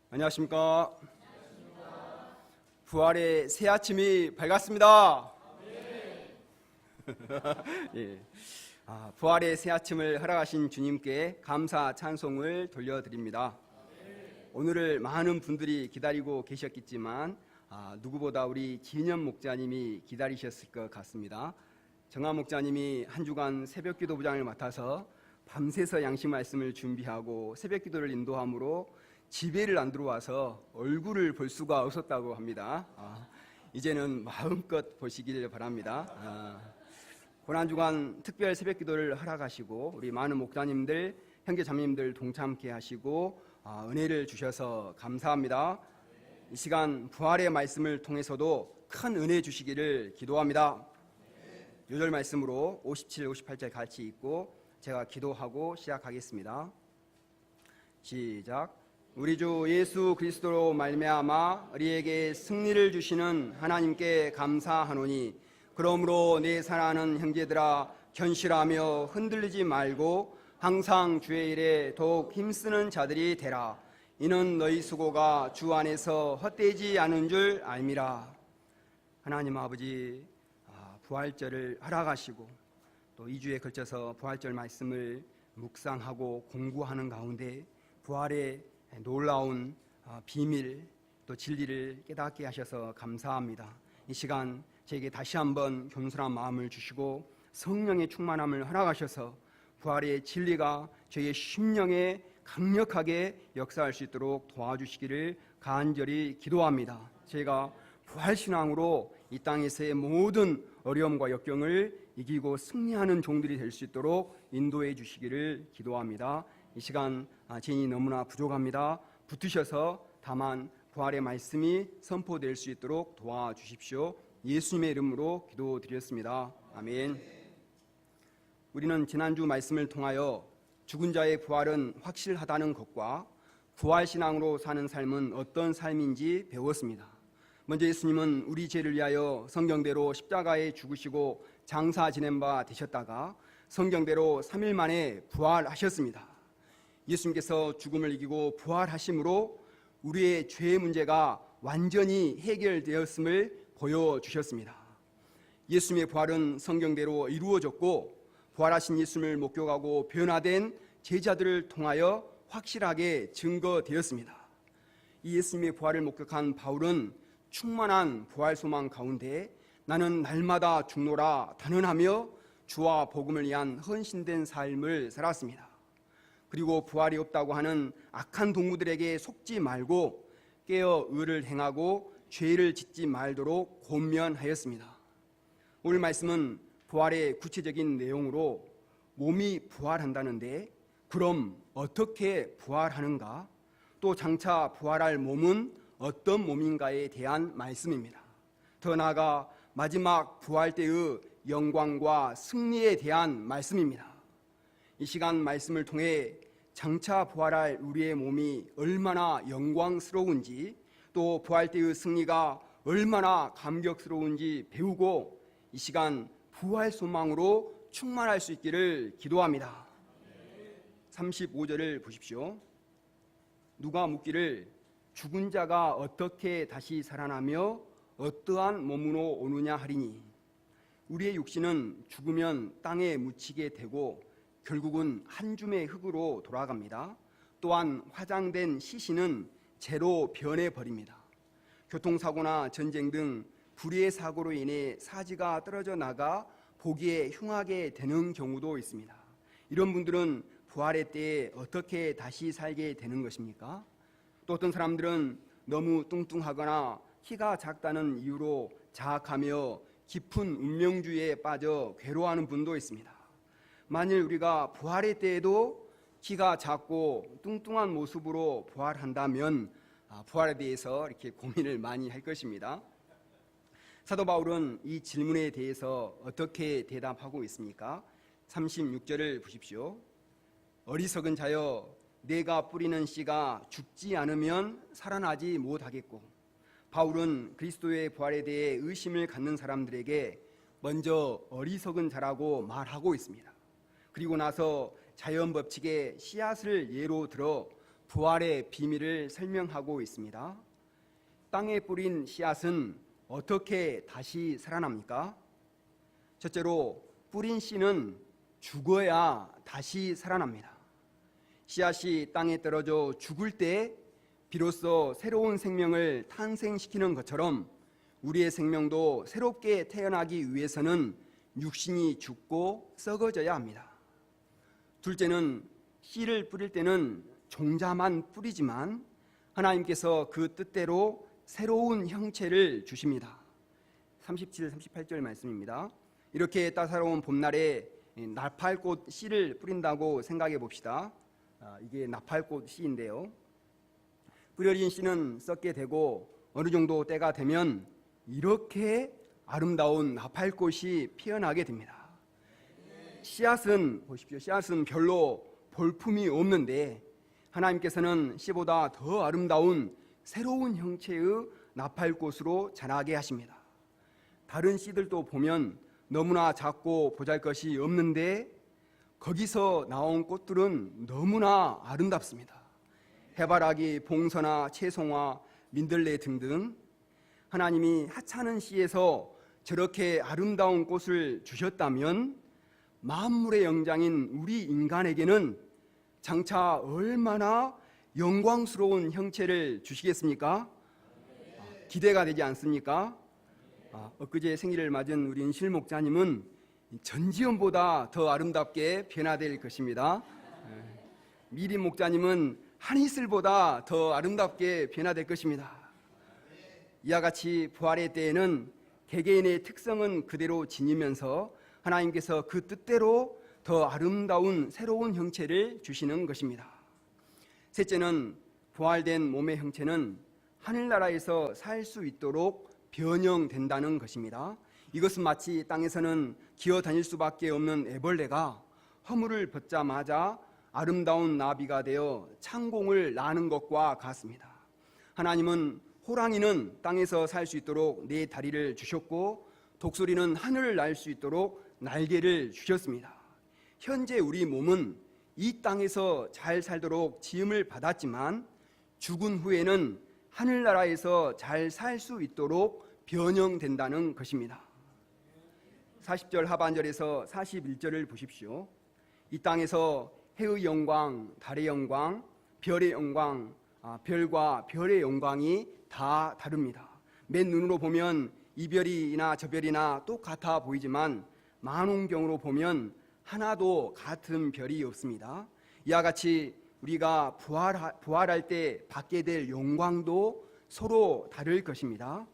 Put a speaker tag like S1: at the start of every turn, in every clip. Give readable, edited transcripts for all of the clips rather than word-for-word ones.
S1: 안녕하십니까. 부활의 새 아침이 밝았습니다. 예. 부활의 새 아침을 허락하신 주님께 감사 찬송을 돌려드립니다. 오늘을 많은 분들이 기다리고 계셨겠지만 누구보다 우리 진현 목자님이 기다리셨을 것 같습니다. 정한 목자님이 한 주간 새벽 기도 부장을 맡아서 밤새서 양식 말씀을 준비하고 새벽 기도를 인도함으로 집에를 안 들어와서 얼굴을 볼 수가 없었다고 합니다. 이제는 마음껏 보시길 바랍니다. 고난 주간 특별 새벽 기도를 허락하시고 우리 많은 목자님들, 형제 자매님들 동참케 하시고 은혜를 주셔서 감사합니다. 이 시간 부활의 말씀을 통해서도 큰 은혜 주시기를 기도합니다. 요절 말씀으로 57, 58절 같이 읽고 제가 기도하고 시작하겠습니다. 시작. 우리 주 예수 그리스도로 말미암아 우리에게 승리를 주시는 하나님께 감사하노니 그러므로 내 사랑하는 형제들아 견실하며 흔들리지 말고 항상 주의 일에 더욱 힘쓰는 자들이 되라. 이는 너희 수고가 주 안에서 헛되지 않은 줄 알미라. 하나님 아버지, 부활절을 허락하시고 또 2주에 걸쳐서 부활절 말씀을 묵상하고 공부하는 가운데 부활의 놀라운 비밀 또 진리를 깨닫게 하셔서 감사합니다. 이 시간 저에게 다시 한번 겸손한 마음을 주시고 성령의 충만함을 허락하셔서 부활의 진리가 저희의 심령에 강력하게 역사할 수 있도록 도와주시기를 간절히 기도합니다. 저희가 부활신앙으로 이 땅에서의 모든 어려움과 역경을 이기고 승리하는 종들이 될 수 있도록 인도해 주시기를 기도합니다. 이 시간 제인이 너무나 부족합니다. 붙으셔서 다만 부활의 말씀이 선포될 수 있도록 도와주십시오. 예수님의 이름으로 기도드렸습니다. 아멘. 우리는 지난주 말씀을 통하여 죽은 자의 부활은 확실하다는 것과 부활신앙으로 사는 삶은 어떤 삶인지 배웠습니다. 먼저 예수님은 우리 죄를 위하여 성경대로 십자가에 죽으시고 장사 지낸 바 되셨다가 성경대로 3일 만에 부활하셨습니다. 예수님께서 죽음을 이기고 부활하심으로 우리의 죄의 문제가 완전히 해결되었음을 보여주셨습니다. 예수님의 부활은 성경대로 이루어졌고 부활하신 예수님을 목격하고 변화된 제자들을 통하여 확실하게 증거되었습니다. 이 예수님의 부활을 목격한 바울은 충만한 부활 소망 가운데 나는 날마다 죽노라 단언하며 주와 복음을 위한 헌신된 삶을 살았습니다. 그리고 부활이 없다고 하는 악한 동무들에게 속지 말고 깨어 의를 행하고 죄를 짓지 말도록 권면하였습니다. 오늘 말씀은 부활의 구체적인 내용으로 몸이 부활한다는데 그럼 어떻게 부활하는가? 또 장차 부활할 몸은 어떤 몸인가에 대한 말씀입니다. 더 나아가 마지막 부활 때의 영광과 승리에 대한 말씀입니다. 이 시간 말씀을 통해 장차 부활할 우리의 몸이 얼마나 영광스러운지 또 부활 때의 승리가 얼마나 감격스러운지 배우고 이 시간 부활 소망으로 충만할 수 있기를 기도합니다. 35절을 보십시오. 누가 묻기를 죽은 자가 어떻게 다시 살아나며 어떠한 몸으로 오느냐 하리니 우리의 육신은 죽으면 땅에 묻히게 되고 결국은 한 줌의 흙으로 돌아갑니다. 또한 화장된 시신은 재로 변해버립니다. 교통사고나 전쟁 등 불의의 사고로 인해 사지가 떨어져 나가 보기에 흉하게 되는 경우도 있습니다. 이런 분들은 부활의 때에 어떻게 다시 살게 되는 것입니까? 또 어떤 사람들은 너무 뚱뚱하거나 키가 작다는 이유로 자학하며 깊은 운명주의에 빠져 괴로워하는 분도 있습니다. 만일 우리가 부활의 때에도 키가 작고 뚱뚱한 모습으로 부활한다면 부활에 대해서 이렇게 고민을 많이 할 것입니다. 사도 바울은 이 질문에 대해서 어떻게 대답하고 있습니까? 36절을 보십시오. 어리석은 자여 내가 뿌리는 씨가 죽지 않으면 살아나지 못하겠고 바울은 그리스도의 부활에 대해 의심을 갖는 사람들에게 먼저 어리석은 자라고 말하고 있습니다. 그리고 나서 자연 법칙의 씨앗을 예로 들어 부활의 비밀을 설명하고 있습니다. 땅에 뿌린 씨앗은 어떻게 다시 살아납니까? 첫째로 뿌린 씨는 죽어야 다시 살아납니다. 씨앗이 땅에 떨어져 죽을 때 비로소 새로운 생명을 탄생시키는 것처럼 우리의 생명도 새롭게 태어나기 위해서는 육신이 죽고 썩어져야 합니다. 둘째는 씨를 뿌릴 때는 종자만 뿌리지만 하나님께서 그 뜻대로 새로운 형체를 주십니다. 37, 38절 말씀입니다. 이렇게 따사로운 봄날에 나팔꽃 씨를 뿌린다고 생각해 봅시다. 이게 나팔꽃 씨인데요. 뿌려진 씨는 썩게 되고 어느 정도 때가 되면 이렇게 아름다운 나팔꽃이 피어나게 됩니다. 씨앗은 보십시오. 씨앗은 별로 볼품이 없는데 하나님께서는 씨보다 더 아름다운 새로운 형체의 나팔꽃으로 자라게 하십니다. 다른 씨들도 보면 너무나 작고 보잘것이 없는데 거기서 나온 꽃들은 너무나 아름답습니다. 해바라기, 봉선화, 채송화, 민들레 등등 하나님이 하찮은 씨에서 저렇게 아름다운 꽃을 주셨다면 만물의 영장인 우리 인간에게는 장차 얼마나 영광스러운 형체를 주시겠습니까? 기대가 되지 않습니까? 엊그제 생일을 맞은 우리 인실 목자님은 전지현보다 더 아름답게 변화될 것입니다. 미림 목자님은 한이슬보다 더 아름답게 변화될 것입니다. 이와 같이 부활의 때에는 개개인의 특성은 그대로 지니면서 하나님께서 그 뜻대로 더 아름다운 새로운 형체를 주시는 것입니다. 셋째는 부활된 몸의 형체는 하늘나라에서 살 수 있도록 변형된다는 것입니다. 이것은 마치 땅에서는 기어다닐 수밖에 없는 애벌레가 허물을 벗자마자 아름다운 나비가 되어 창공을 나는 것과 같습니다. 하나님은 호랑이는 땅에서 살 수 있도록 네 다리를 주셨고 독수리는 하늘을 날 수 있도록 날개를 주셨습니다. 현재 우리 몸은 이 땅에서 잘 살도록 지음을 받았지만 죽은 후에는 하늘나라에서 잘 살 수 있도록 변형된다는 것입니다. 40절 하반절에서 41절을 보십시오. 이 땅에서 해의 영광, 달의 영광, 별의 영광, 별과 별의 영광이 다 다릅니다. 맨 눈으로 보면 이 별이나 저 별이나 똑같아 보이지만 만원경으로 보면 하나도 같은 별이 없습니다. 이와 같이 우리가 부활할 때 받게 될 영광도 서로 다를 것입니다.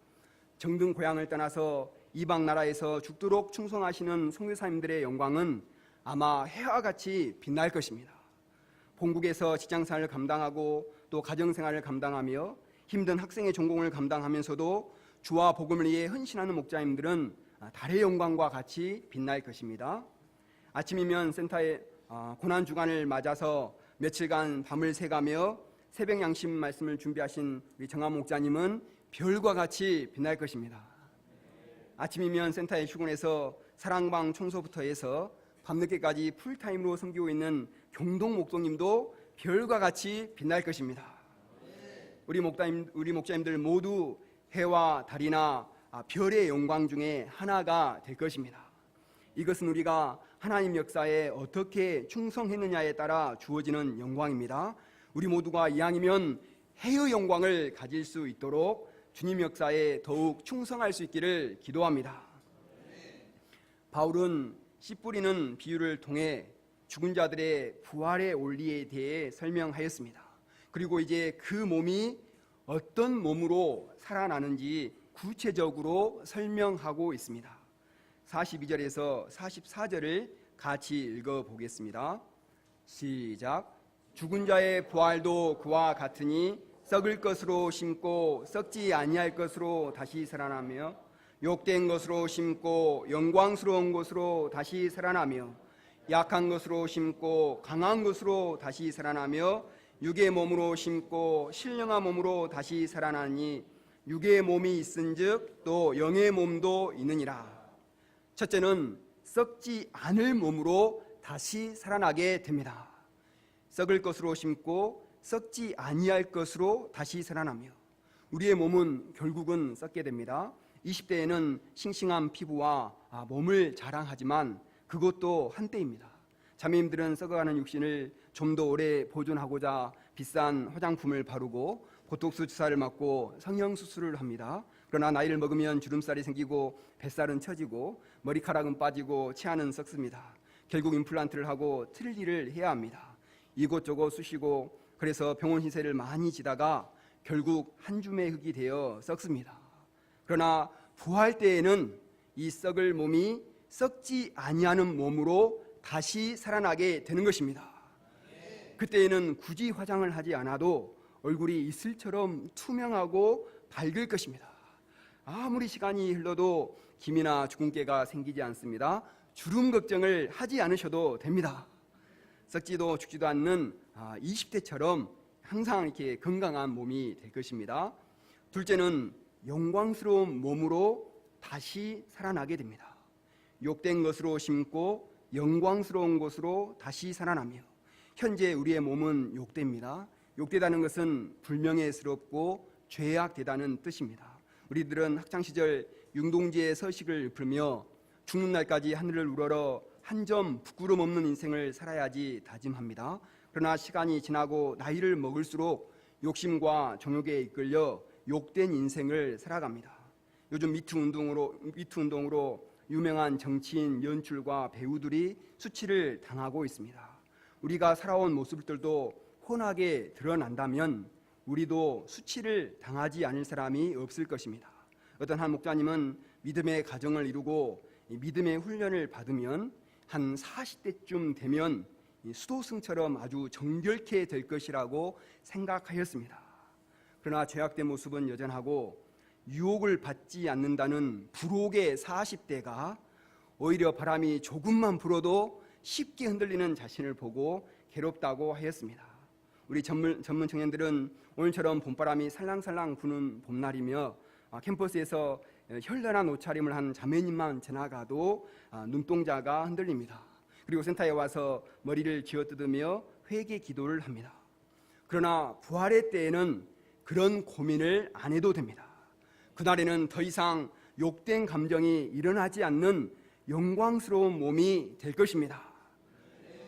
S1: 정든 고향을 떠나서 이방 나라에서 죽도록 충성하시는 선교사님들의 영광은 아마 해와 같이 빛날 것입니다. 본국에서 직장생활을 감당하고 또 가정생활을 감당하며 힘든 학생의 전공을 감당하면서도 주와 복음을 위해 헌신하는 목자님들은 달의 영광과 같이 빛날 것입니다. 아침이면 센터에 고난주간을 맞아서 며칠간 밤을 새가며 새벽 양심 말씀을 준비하신 우리 정한 목자님은 별과 같이 빛날 것입니다. 아침이면 센터에 출근해서 사랑방 청소부터 해서 밤늦게까지 풀타임으로 섬기고 있는 경동 목동님도 별과 같이 빛날 것입니다. 우리 목자님들 모두 해와 달이나 별의 영광 중에 하나가 될 것입니다. 이것은 우리가 하나님 역사에 어떻게 충성했느냐에 따라 주어지는 영광입니다. 우리 모두가 이왕이면 해의 영광을 가질 수 있도록 주님 역사에 더욱 충성할 수 있기를 기도합니다. 바울은 씨 뿌리는 비유를 통해 죽은 자들의 부활의 원리에 대해 설명하였습니다. 그리고 이제 그 몸이 어떤 몸으로 살아나는지 구체적으로 설명하고 있습니다. 42절에서 44절을 같이 읽어보겠습니다. 시작. 죽은 자의 부활도 그와 같으니 썩을 것으로 심고 썩지 아니할 것으로 다시 살아나며 욕된 것으로 심고 영광스러운 것으로 다시 살아나며 약한 것으로 심고 강한 것으로 다시 살아나며 육의 몸으로 심고 신령한 몸으로 다시 살아나니 육의 몸이 있은즉 또 영의 몸도 있느니라. 첫째는 썩지 않을 몸으로 다시 살아나게 됩니다. 썩을 것으로 심고 썩지 아니할 것으로 다시 살아나며 우리의 몸은 결국은 썩게 됩니다. 20대에는 싱싱한 피부와 몸을 자랑하지만 그것도 한때입니다. 자매님들은 썩어가는 육신을 좀 더 오래 보존하고자 비싼 화장품을 바르고 보톡스 주사를 맞고 성형수술을 합니다. 그러나 나이를 먹으면 주름살이 생기고 뱃살은 처지고 머리카락은 빠지고 치아는 썩습니다. 결국 임플란트를 하고 트릴리를 해야 합니다. 이곳저곳 쑤시고 그래서 병원 신세를 많이 지다가 결국 한 줌의 흙이 되어 썩습니다. 그러나 부활 때에는 이 썩을 몸이 썩지 아니하는 몸으로 다시 살아나게 되는 것입니다. 그때에는 굳이 화장을 하지 않아도 얼굴이 이슬처럼 투명하고 밝을 것입니다. 아무리 시간이 흘러도 기미나 주근깨가 생기지 않습니다. 주름 걱정을 하지 않으셔도 됩니다. 썩지도 죽지도 않는 20대처럼 항상 이렇게 건강한 몸이 될 것입니다. 둘째는 영광스러운 몸으로 다시 살아나게 됩니다. 욕된 것으로 심고 영광스러운 것으로 다시 살아나며 현재 우리의 몸은 욕됩니다. 욕되다는 것은 불명예스럽고 죄악되다는 뜻입니다. 우리들은 학창시절 융동지의 서식을 풀며 죽는 날까지 하늘을 우러러 한 점 부끄럼 없는 인생을 살아야지 다짐합니다. 그러나 시간이 지나고 나이를 먹을수록 욕심과 정욕에 이끌려 욕된 인생을 살아갑니다. 요즘 미투 운동으로 유명한 정치인, 연출가, 배우들이 수치를 당하고 있습니다. 우리가 살아온 모습들도 훤하게 드러난다면 우리도 수치를 당하지 않을 사람이 없을 것입니다. 어떤 한 목사님은 믿음의 가정을 이루고 믿음의 훈련을 받으면 한 40대쯤 되면 수도승처럼 아주 정결케 될 것이라고 생각하였습니다. 그러나 죄악된 모습은 여전하고 유혹을 받지 않는다는 불혹의 40대가 오히려 바람이 조금만 불어도 쉽게 흔들리는 자신을 보고 괴롭다고 하였습니다. 우리 전문 청년들은 오늘처럼 봄바람이 살랑살랑 부는 봄날이며 캠퍼스에서 현란한 옷차림을 한 자매님만 지나가도 눈동자가 흔들립니다. 그리고 센터에 와서 머리를 쥐어뜯으며 회개 기도를 합니다. 그러나 부활의 때에는 그런 고민을 안 해도 됩니다. 그날에는 더 이상 욕된 감정이 일어나지 않는 영광스러운 몸이 될 것입니다.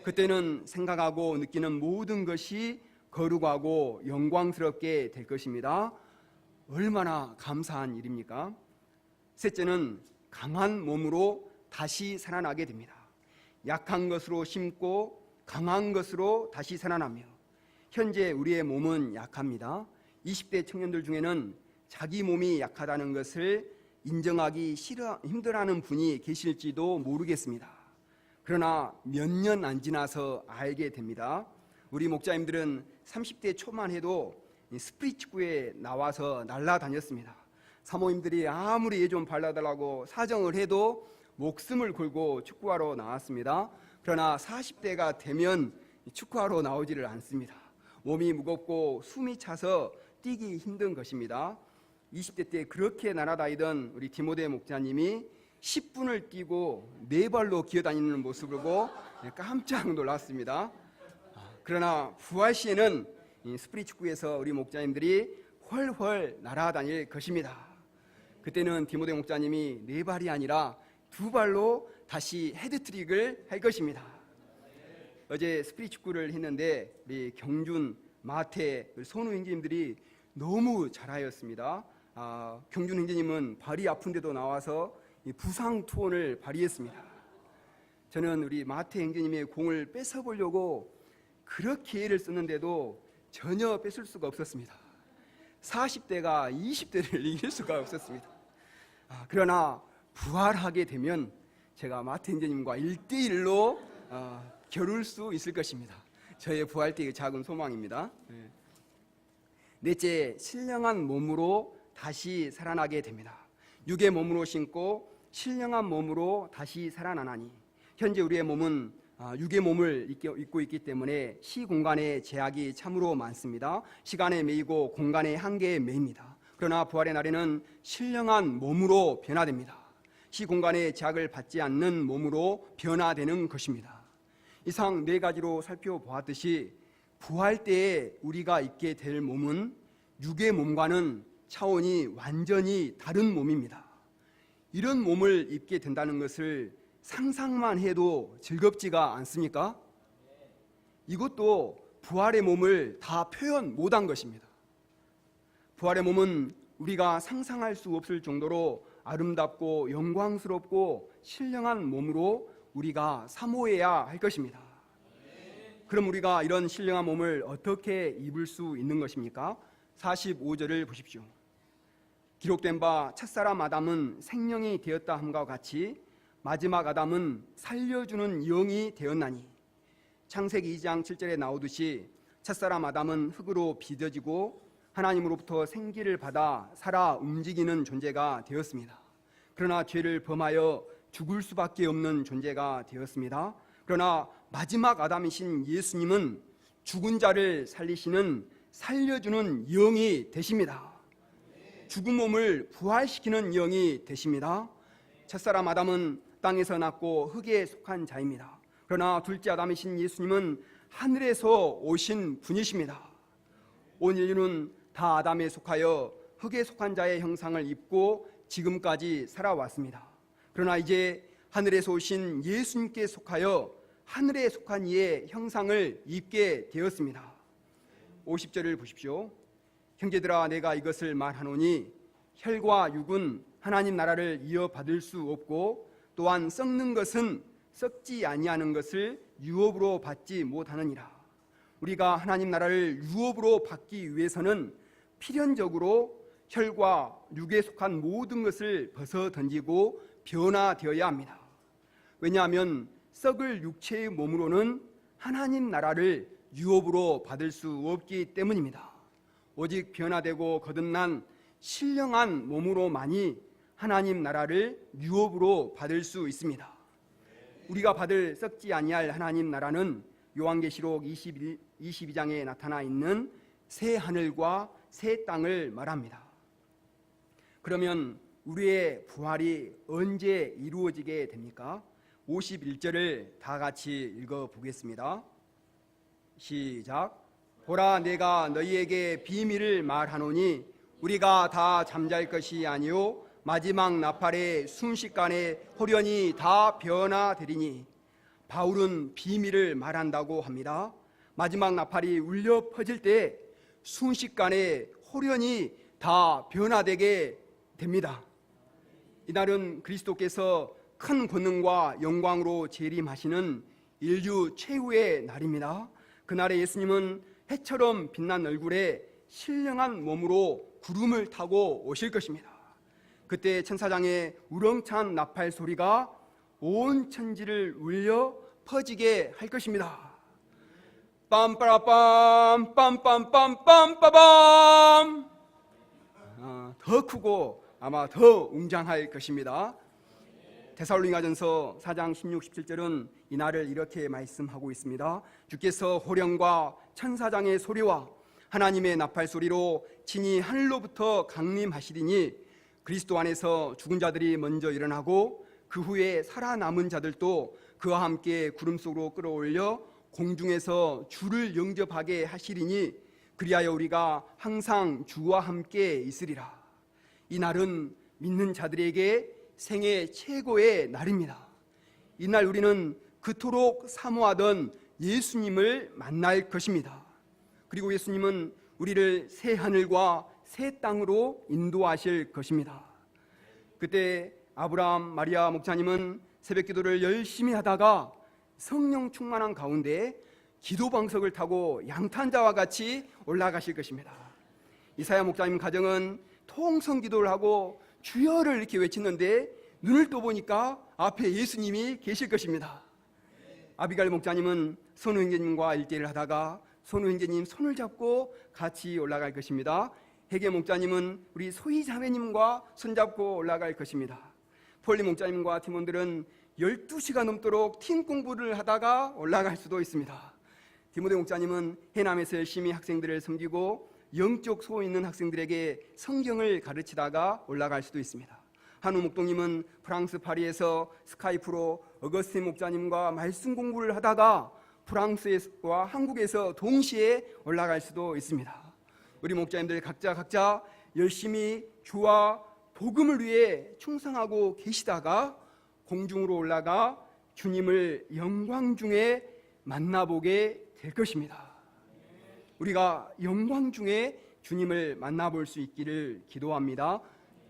S1: 그때는 생각하고 느끼는 모든 것이 거룩하고 영광스럽게 될 것입니다. 얼마나 감사한 일입니까? 셋째는 강한 몸으로 다시 살아나게 됩니다. 약한 것으로 심고 강한 것으로 다시 살아나며 현재 우리의 몸은 약합니다. 20대 청년들 중에는 자기 몸이 약하다는 것을 인정하기 힘들어하는 분이 계실지도 모르겠습니다. 그러나 몇 년 안 지나서 알게 됩니다. 우리 목자님들은 30대 초만 해도 스프릿 축구에 나와서 날아다녔습니다. 사모님들이 아무리 애 좀 발라달라고 사정을 해도 목숨을 걸고 축구하러 나왔습니다. 그러나 40대가 되면 축구하러 나오지를 않습니다. 몸이 무겁고 숨이 차서 뛰기 힘든 것입니다. 20대 때 그렇게 날아다니던 우리 디모데 목자님이 10분을 뛰고 4발로 기어다니는 모습을 보고 깜짝 놀랐습니다. 그러나 부활 시에는 스프릿 축구에서 우리 목자님들이 훨훨 날아다닐 것입니다. 그때는 디모데 목자님이 4발이 아니라 2발로 다시 헤드트릭을 할 것입니다. 어제 스프릿 축구를 했는데 우리 경준, 마태, 손우 형제님들이 너무 잘하였습니다. 경준 형제님은 발이 아픈데도 나와서 부상 투혼을 발휘했습니다. 저는 우리 마태 형제님의 공을 뺏어보려고 그렇게 애를 썼는데도 전혀 뺏을 수가 없었습니다. 40대가 20대를 이길 수가 없었습니다. 그러나 부활하게 되면 제가 마태 형제님과 1대1로 겨룰 수 있을 것입니다. 저의 부활 때의 작은 소망입니다. 넷째, 신령한 몸으로 다시 살아나게 됩니다. 육의 몸으로 신고 신령한 몸으로 다시 살아나나니 현재 우리의 몸은 육의 몸을 입고 있기 때문에 시공간의 제약이 참으로 많습니다. 시간에 매이고 공간의 한계에 매입니다. 그러나 부활의 날에는 신령한 몸으로 변화됩니다. 시공간의 제약을 받지 않는 몸으로 변화되는 것입니다. 이상 4가지로 살펴보았듯이 부활 때에 우리가 입게 될 몸은 육의 몸과는 차원이 완전히 다른 몸입니다. 이런 몸을 입게 된다는 것을 상상만 해도 즐겁지가 않습니까? 이것도 부활의 몸을 다 표현 못한 것입니다. 부활의 몸은 우리가 상상할 수 없을 정도로 아름답고 영광스럽고 신령한 몸으로 우리가 사모해야 할 것입니다. 그럼 우리가 이런 신령한 몸을 어떻게 입을 수 있는 것입니까? 45절을 보십시오. 기록된 바 첫사람 아담은 생명이 되었다 함과 같이 마지막 아담은 살려주는 영이 되었나니, 창세기 2장 7절에 나오듯이 첫사람 아담은 흙으로 빚어지고 하나님으로부터 생기를 받아 살아 움직이는 존재가 되었습니다. 그러나 죄를 범하여 죽을 수밖에 없는 존재가 되었습니다. 그러나 마지막 아담이신 예수님은 죽은 자를 살리시는 살려주는 영이 되십니다. 죽은 몸을 부활시키는 영이 되십니다. 첫사람 아담은 땅에서 났고 흙에 속한 자입니다. 그러나 둘째 아담이신 예수님은 하늘에서 오신 분이십니다. 온 인류는 다 아담에 속하여 흙에 속한 자의 형상을 입고 지금까지 살아왔습니다. 그러나 이제 하늘에서 오신 예수님께 속하여 하늘에 속한 이의 형상을 입게 되었습니다. 50절을 보십시오. 형제들아, 내가 이것을 말하노니 혈과 육은 하나님 나라를 이어받을 수 없고 또한 썩는 것은 썩지 아니하는 것을 유업으로 받지 못하느니라. 우리가 하나님 나라를 유업으로 받기 위해서는 필연적으로 혈과 육에 속한 모든 것을 벗어 던지고 변화되어야 합니다. 왜냐하면 썩을 육체의 몸으로는 하나님 나라를 유업으로 받을 수 없기 때문입니다. 오직 변화되고 거듭난 신령한 몸으로만이 하나님 나라를 유업으로 받을 수 있습니다. 우리가 받을 썩지 아니할 하나님 나라는 요한계시록 22장에 나타나 있는 새 하늘과 새 땅을 말합니다. 그러면 우리의 부활이 언제 이루어지게 됩니까? 51절을 다 같이 읽어보겠습니다. 시작. 보라, 내가 너희에게 비밀을 말하노니 우리가 다 잠잘 것이 아니요 마지막 나팔의 순식간에 홀연히 다 변화되리니. 바울은 비밀을 말한다고 합니다. 마지막 나팔이 울려 퍼질 때 순식간에 홀연히 다 변화되게 됩니다. 이날은 그리스도께서 큰 권능과 영광으로 재림하시는 인류 최후의 날입니다. 그날에 예수님은 해처럼 빛난 얼굴에 신령한 몸으로 구름을 타고 오실 것입니다. 그때 천사장의 우렁찬 나팔 소리가 온 천지를 울려 퍼지게 할 것입니다. 빰빠라빰 빰빰빰빰빰빰. 더 크고 아마 더 웅장할 것입니다. 데살로니가전서 4장 16, 17절은 이날을 이렇게 말씀하고 있습니다. 주께서 호령과 천사장의 소리와 하나님의 나팔 소리로 친히 하늘로부터 강림하시리니 그리스도 안에서 죽은 자들이 먼저 일어나고 그 후에 살아남은 자들도 그와 함께 구름 속으로 끌어올려 공중에서 주를 영접하게 하시리니 그리하여 우리가 항상 주와 함께 있으리라. 이 날은 믿는 자들에게 생애 최고의 날입니다. 이날 우리는 그토록 사모하던 예수님을 만날 것입니다. 그리고 예수님은 우리를 새 하늘과 새 땅으로 인도하실 것입니다. 그때 아브라함, 마리아 목사님은 새벽 기도를 열심히 하다가 성령 충만한 가운데 기도 방석을 타고 양탄자와 같이 올라가실 것입니다. 이사야 목사님 가정은 통성 기도를 하고 주여를 이렇게 외치는데 눈을 떠보니까 앞에 예수님이 계실 것입니다. 아비갈 목사님은 선우 형제님과 일대를 하다가 선우 형제님 손을 잡고 같이 올라갈 것입니다. 해계 목사님은 우리 소희 자매님과 손잡고 올라갈 것입니다. 폴리 목사님과 팀원들은 12시간 넘도록 팀 공부를 하다가 올라갈 수도 있습니다. 디모데 목사님은 해남에서 열심히 학생들을 섬기고 영적 소호 있는 학생들에게 성경을 가르치다가 올라갈 수도 있습니다. 한우 목동님은 프랑스 파리에서 스카이프로 어거스틴 목사님과 말씀 공부를 하다가 프랑스와 한국에서 동시에 올라갈 수도 있습니다. 우리 목자님들 각자 열심히 주와 복음을 위해 충성하고 계시다가 공중으로 올라가 주님을 영광 중에 만나보게 될 것입니다. 우리가 영광 중에 주님을 만나볼 수 있기를 기도합니다.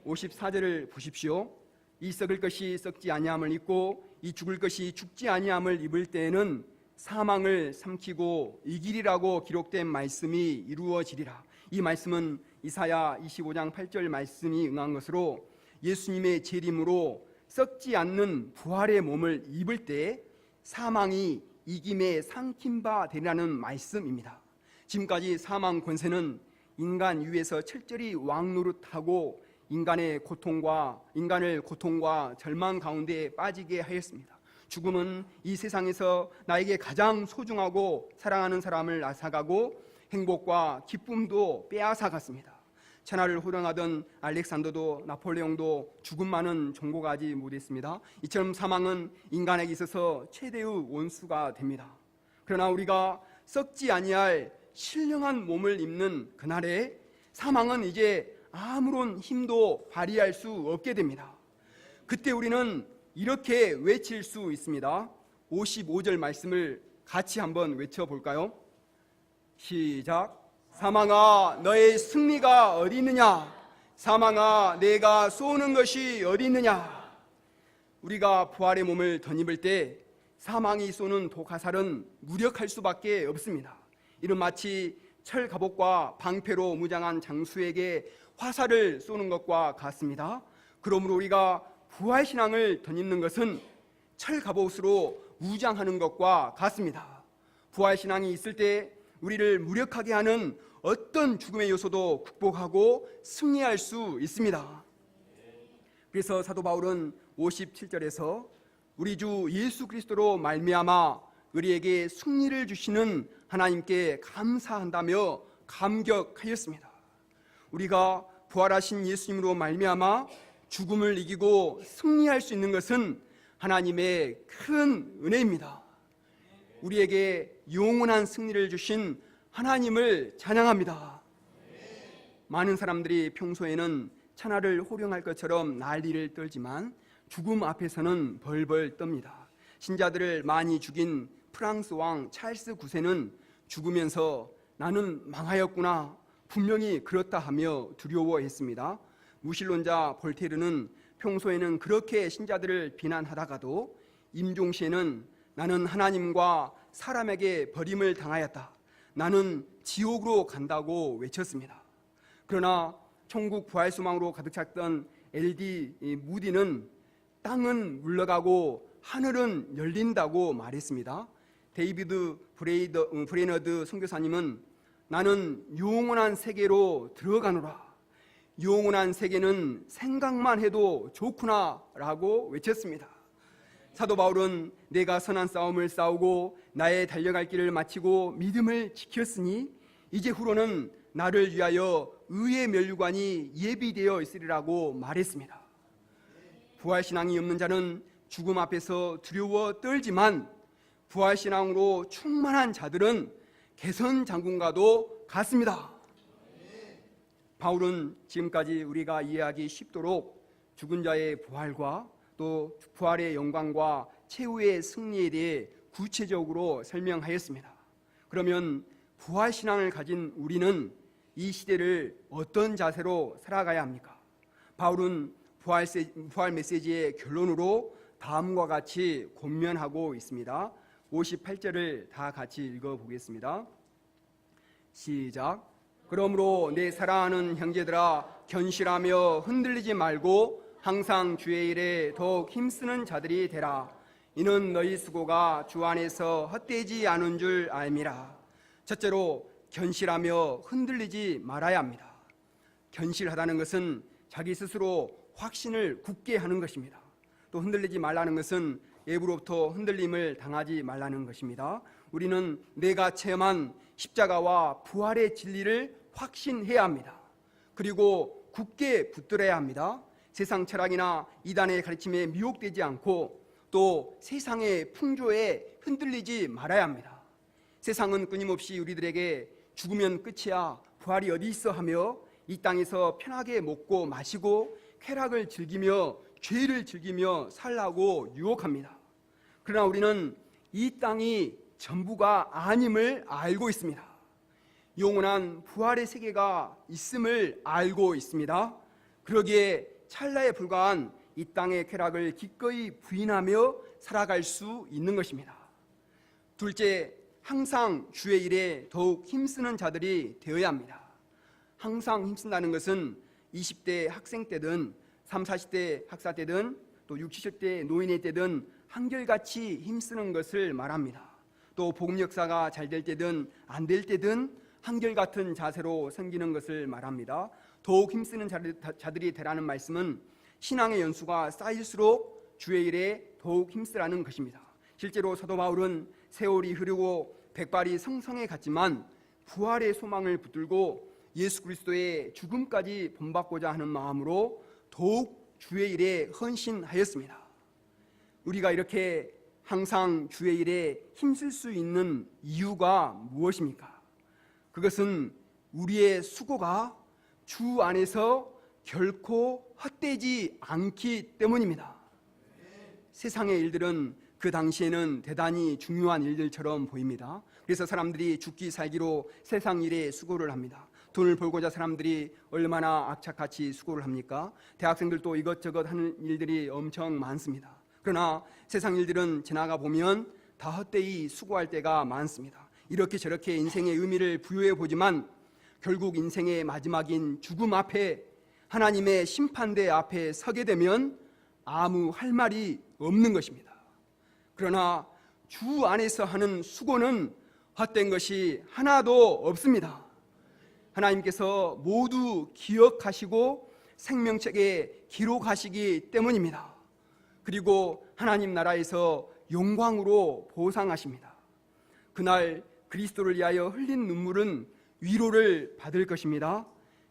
S1: 54절을 보십시오. 이 썩을 것이 썩지 아니함을 입고 이 죽을 것이 죽지 아니함을 입을 때에는 사망을 삼키고 이기리라고 기록된 말씀이 이루어지리라. 이 말씀은 이사야 25장 8절 말씀이 응한 것으로 예수님의 재림으로 썩지 않는 부활의 몸을 입을 때 사망이 이김에 삼킨 바 되리라는 말씀입니다. 지금까지 사망 권세는 인간 위에서 철저히 왕노릇하고 인간을 고통과 절망 가운데 빠지게 하였습니다. 죽음은 이 세상에서 나에게 가장 소중하고 사랑하는 사람을 앗아가고 행복과 기쁨도 빼앗아갔습니다. 천하를 호령하던 알렉산더도 나폴레옹도 죽음만은 종고가지 못했습니다. 이처럼 사망은 인간에게 있어서 최대의 원수가 됩니다. 그러나 우리가 썩지 아니할 신령한 몸을 입는 그날에 사망은 이제 아무런 힘도 발휘할 수 없게 됩니다. 그때 우리는 이렇게 외칠 수 있습니다. 55절 말씀을 같이 한번 외쳐볼까요? 시작. 사망아 너의 승리가 어디 있느냐? 사망아 내가 쏘는 것이 어디 있느냐? 우리가 부활의 몸을 덧입을 때 사망이 쏘는 독화살은 무력할 수밖에 없습니다. 이는 마치 철 갑옷과 방패로 무장한 장수에게 화살을 쏘는 것과 같습니다. 그러므로 우리가 부활신앙을 덧입는 것은 철 갑옷으로 무장하는 것과 같습니다. 부활신앙이 있을 때 우리를 무력하게 하는 어떤 죽음의 요소도 극복하고 승리할 수 있습니다. 그래서 사도 바울은 57절에서 우리 주 예수 그리스도로 말미암아 우리에게 승리를 주시는 하나님께 감사한다며 감격하였습니다. 우리가 부활하신 예수님으로 말미암아 죽음을 이기고 승리할 수 있는 것은 하나님의 큰 은혜입니다. 우리에게 영원한 승리를 주신 하나님을 찬양합니다. 많은 사람들이 평소에는 천하를 호령할 것처럼 난리를 떨지만 죽음 앞에서는 벌벌 떱니다. 신자들을 많이 죽인 프랑스 왕 찰스 9세는 죽으면서 나는 망하였구나, 분명히 그렇다 하며 두려워했습니다. 무신론자 볼테르는 평소에는 그렇게 신자들을 비난하다가도 임종시에는 나는 하나님과 사람에게 버림을 당하였다, 나는 지옥으로 간다고 외쳤습니다. 그러나 천국 부활소망으로 가득 찼던 LD 무디는 땅은 물러가고 하늘은 열린다고 말했습니다. 데이비드 브레이너드 선교사님은 나는 영원한 세계로 들어가노라, 영원한 세계는 생각만 해도 좋구나 라고 외쳤습니다. 사도 바울은 내가 선한 싸움을 싸우고 나의 달려갈 길을 마치고 믿음을 지켰으니 이제 후로는 나를 위하여 의의 면류관이 예비되어 있으리라고 말했습니다. 부활신앙이 없는 자는 죽음 앞에서 두려워 떨지만 부활신앙으로 충만한 자들은 개선장군과도 같습니다. 바울은 지금까지 우리가 이해하기 쉽도록 죽은 자의 부활과 또 부활의 영광과 최후의 승리에 대해 구체적으로 설명하였습니다. 그러면 부활신앙을 가진 우리는 이 시대를 어떤 자세로 살아가야 합니까? 바울은 부활 메시지의 결론으로 다음과 같이 권면하고 있습니다. 58절을 다 같이 읽어보겠습니다. 시작. 그러므로 내 사랑하는 형제들아 견실하며 흔들리지 말고 항상 주의 일에 더욱 힘쓰는 자들이 되라. 이는 너희 수고가 주 안에서 헛되지 않은 줄 알미라. 첫째로 견실하며 흔들리지 말아야 합니다. 견실하다는 것은 자기 스스로 확신을 굳게 하는 것입니다. 또 흔들리지 말라는 것은 외부로부터 흔들림을 당하지 말라는 것입니다. 우리는 내가 체험한 십자가와 부활의 진리를 확신해야 합니다. 그리고 굳게 붙들어야 합니다. 세상 철학이나 이단의 가르침에 미혹되지 않고 또 세상의 풍조에 흔들리지 말아야 합니다. 세상은 끊임없이 우리들에게 죽으면 끝이야, 부활이 어디 있어 하며 이 땅에서 편하게 먹고 마시고 쾌락을 즐기며 죄를 즐기며 살라고 유혹합니다. 그러나 우리는 이 땅이 전부가 아님을 알고 있습니다. 영원한 부활의 세계가 있음을 알고 있습니다. 그러기에 찰나에 불과한 이 땅의 쾌락을 기꺼이 부인하며 살아갈 수 있는 것입니다. 둘째, 항상 주의 일에 더욱 힘쓰는 자들이 되어야 합니다. 항상 힘쓴다는 것은 20대 학생 때든 30, 40대 학사 때든 또 60, 70대 노인의 때든 한결같이 힘쓰는 것을 말합니다. 또 복음 역사가 잘 될 때든 안 될 때든 한결같은 자세로 섬기는 것을 말합니다. 더욱 힘쓰는 자들이 되라는 말씀은 신앙의 연수가 쌓일수록 주의 일에 더욱 힘쓰라는 것입니다. 실제로 사도 바울은 세월이 흐르고 백발이 성성에 갔지만 부활의 소망을 붙들고 예수 그리스도의 죽음까지 본받고자 하는 마음으로 더욱 주의 일에 헌신하였습니다. 우리가 이렇게 항상 주의 일에 힘쓸 수 있는 이유가 무엇입니까? 그것은 우리의 수고가 주 안에서 결코 헛되지 않기 때문입니다. 세상의 일들은 그 당시에는 대단히 중요한 일들처럼 보입니다. 그래서 사람들이 죽기 살기로 세상 일에 수고를 합니다. 돈을 벌고자 사람들이 얼마나 악착같이 수고를 합니까? 대학생들도 이것저것 하는 일들이 엄청 많습니다. 그러나 세상 일들은 지나가 보면 다 헛되이 수고할 때가 많습니다. 이렇게 저렇게 인생의 의미를 부여해 보지만 결국 인생의 마지막인 죽음 앞에 하나님의 심판대 앞에 서게 되면 아무 할 말이 없는 것입니다. 그러나 주 안에서 하는 수고는 헛된 것이 하나도 없습니다. 하나님께서 모두 기억하시고 생명책에 기록하시기 때문입니다. 그리고 하나님 나라에서 영광으로 보상하십니다. 그날 그리스도를 위하여 흘린 눈물은 위로를 받을 것입니다.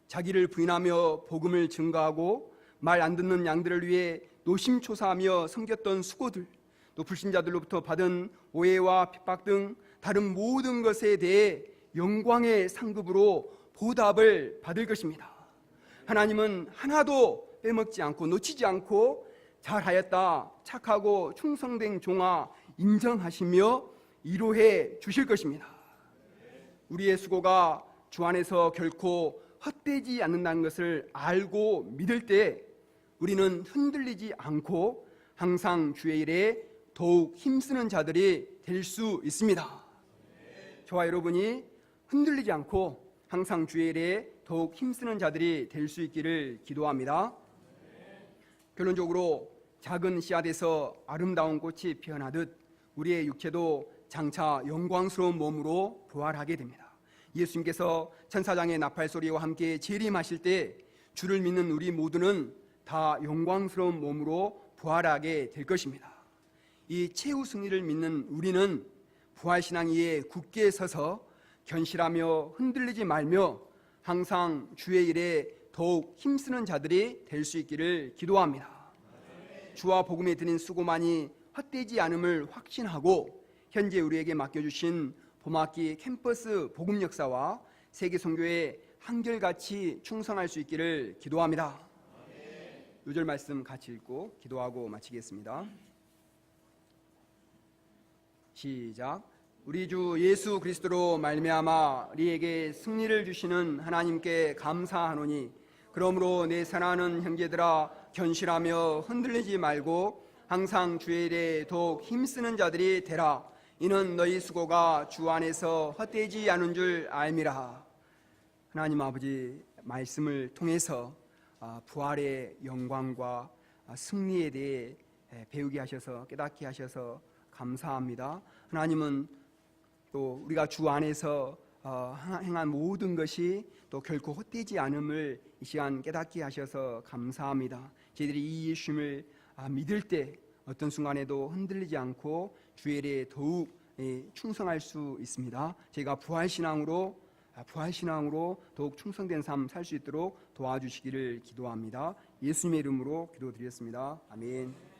S1: 자기를 부인하며 복음을 증거하고 말 안 듣는 양들을 위해 노심초사하며 섬겼던 수고들, 또 불신자들로부터 받은 오해와 핍박 등 다른 모든 것에 대해 영광의 상급으로 보답을 받을 것입니다. 하나님은 하나도 빼먹지 않고 놓치지 않고 잘하였다, 착하고 충성된 종아 인정하시며 위로해 주실 것입니다. 우리의 수고가 주 안에서 결코 헛되지 않는다는 것을 알고 믿을 때 우리는 흔들리지 않고 항상 주의 일에 더욱 힘쓰는 자들이 될 수 있습니다. 저와 여러분이 흔들리지 않고 항상 주의 일에 더욱 힘쓰는 자들이 될 수 있기를 기도합니다. 결론적으로 작은 씨앗에서 아름다운 꽃이 피어나듯 우리의 육체도 장차 영광스러운 몸으로 부활하게 됩니다. 예수님께서 천사장의 나팔소리와 함께 재림하실 때 주를 믿는 우리 모두는 다 영광스러운 몸으로 부활하게 될 것입니다. 이 최후 승리를 믿는 우리는 부활신앙 위에 굳게 서서 견실하며 흔들리지 말며 항상 주의 일에 더욱 힘쓰는 자들이 될 수 있기를 기도합니다. 주와 복음에 드린 수고만이 헛되지 않음을 확신하고 현재 우리에게 맡겨주신 봄학기 캠퍼스 복음 역사와 세계 선교에 한결같이 충성할 수 있기를 기도합니다. 요절 말씀 같이 읽고 기도하고 마치겠습니다. 시작. 우리 주 예수 그리스도로 말미암아 우리에게 승리를 주시는 하나님께 감사하노니 그러므로 내 사랑하는 형제들아 견실하며 흔들리지 말고 항상 주의 일에 더욱 힘쓰는 자들이 되라. 이는 너희 수고가 주 안에서 헛되지 않은 줄 알미라. 하나님 아버지 말씀을 통해서 부활의 영광과 승리에 대해 배우게 하셔서 깨닫게 하셔서 감사합니다. 하나님은 또 우리가 주 안에서 행한 모든 것이 또 결코 헛되지 않음을 이 시간 깨닫게 하셔서 감사합니다. 저희들이 이 예수님을 믿을 때 어떤 순간에도 흔들리지 않고 주의 일에 더욱 충성할 수 있습니다. 저희가 부활신앙으로 더욱 충성된 삶 살 수 있도록 도와주시기를 기도합니다. 예수님의 이름으로 기도드리겠습니다. 아멘.